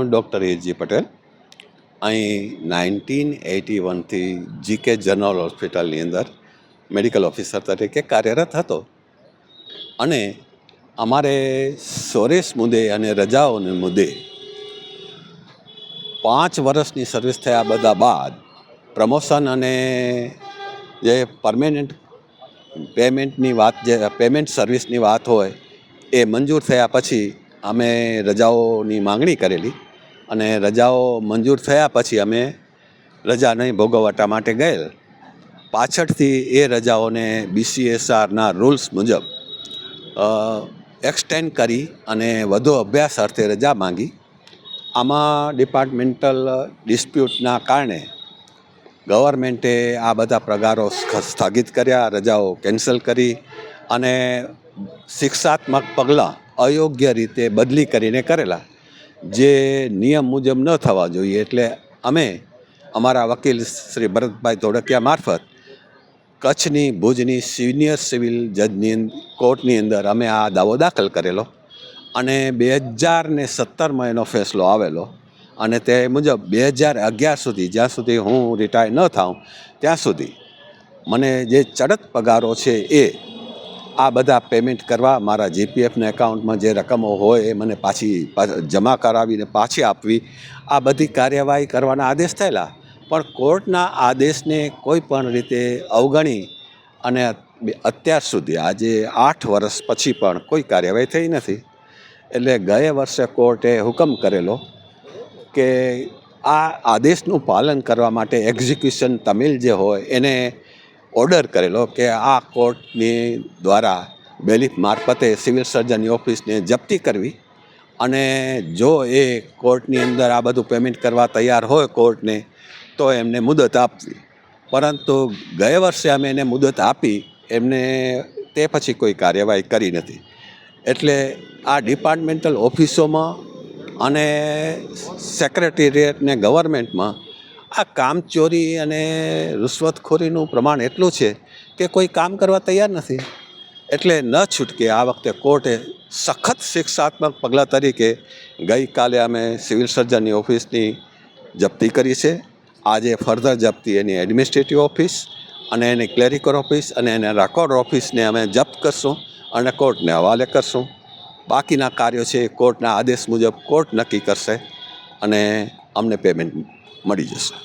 Doctor એજી પટેલ અહીં 1981થી GK general હોસ્પિટલની અંદર મેડિકલ ઓફિસર તરીકે કાર્યરત હતો અને અમારે સોરેસ મુદ્દે અને રજાઓને મુદ્દે 5 વર્ષની સર્વિસ થયા બધા બાદ પ્રમોશન અને જે પરમેનન્ટ પેમેન્ટની વાત, જે પેમેન્ટ સર્વિસની વાત હોય એ મંજૂર થયા પછી અમે રજાઓની માંગણી કરેલી અને રજાઓ મંજૂર થયા પછી અમે રજા નહીં ભોગવવા માટે ગયેલ. પાછળથી એ રજાઓને BCSRના રૂલ્સ મુજબ એક્સટેન્ડ કરી અને વધુ અભ્યાસ અર્થે રજા માંગી. આમાં ડિપાર્ટમેન્ટલ ડિસ્પ્યુટના કારણે ગવર્મેન્ટે આ બધા પગારો સ્થગિત કર્યા, રજાઓ કેન્સલ કરી અને શિક્ષાત્મક પગલાં અયોગ્ય રીતે બદલી કરીને કરેલા, જે નિયમ મુજબ ન થવા જોઈએ. એટલે અમે અમારા વકીલ શ્રી ભરતભાઈ ધોળકિયા મારફત કચ્છની ભુજની સિનિયર સિવિલ જજની કોર્ટની અંદર અમે આ દાવો દાખલ કરેલો અને 2017માં એનો ફેસલો આવેલો અને તે મુજબ 2011 સુધી, જ્યાં સુધી હું રિટાયર ન થાઉં ત્યાં સુધી મને જે ચડત પગારો છે એ આ બધા પેમેન્ટ કરવા, મારા GPFના એકાઉન્ટમાં જે રકમો હોય એ મને પાછી જમા કરાવીને પાછી આપવી, આ બધી કાર્યવાહી કરવાના આદેશ થયેલા. પણ કોર્ટના આદેશને કોઈ પણ રીતે અવગણી અને અત્યાર સુધી આજે 8 વર્ષ પછી પણ કોઈ કાર્યવાહી થઈ નથી. એટલે ગયા વર્ષે કોર્ટે હુકમ કરેલો કે આ આદેશનું પાલન કરવા માટે એક્ઝિક્યુશન તમિલ જે હોય એને ઓર્ડર કરેલો કે આ કોર્ટની દ્વારા બેલીફ મારફતે સિવિલ સર્જનની ઓફિસને જપ્તી કરવી અને જો એ કોર્ટની અંદર આ બધું પેમેન્ટ કરવા તૈયાર હોય કોર્ટને તો એમને મુદત આપવી. પરંતુ ગયા વર્ષે અમે એને મુદત આપી, એમને તે પછી કોઈ કાર્યવાહી કરી નથી. એટલે આ ડિપાર્ટમેન્ટલ ઓફિસોમાં અને સેક્રેટેરિએટને ગવર્મેન્ટમાં આ કામચોરી અને રૂશ્વતખોરીનું પ્રમાણ એટલું છે કે કોઈ કામ કરવા તૈયાર નથી. એટલે ન છૂટકે આ વખતે કોર્ટે સખત શિક્ષાત્મક પગલાં તરીકે ગઈકાલે અમે સિવિલ સર્જનની ઓફિસની જપ્તી કરી છે. આજે ફર્ધર જપ્તી એની એડમિનિસ્ટ્રેટિવ ઓફિસ અને એની ક્લેરિકલ ઓફિસ અને એના રેકોર્ડ ઓફિસને અમે જપ્ત કરશું અને કોર્ટને હવાલે કરશું. બાકીના કાર્યો છે કોર્ટના આદેશ મુજબ કોર્ટ નક્કી કરશે અને અમને પેમેન્ટ મળી જશે.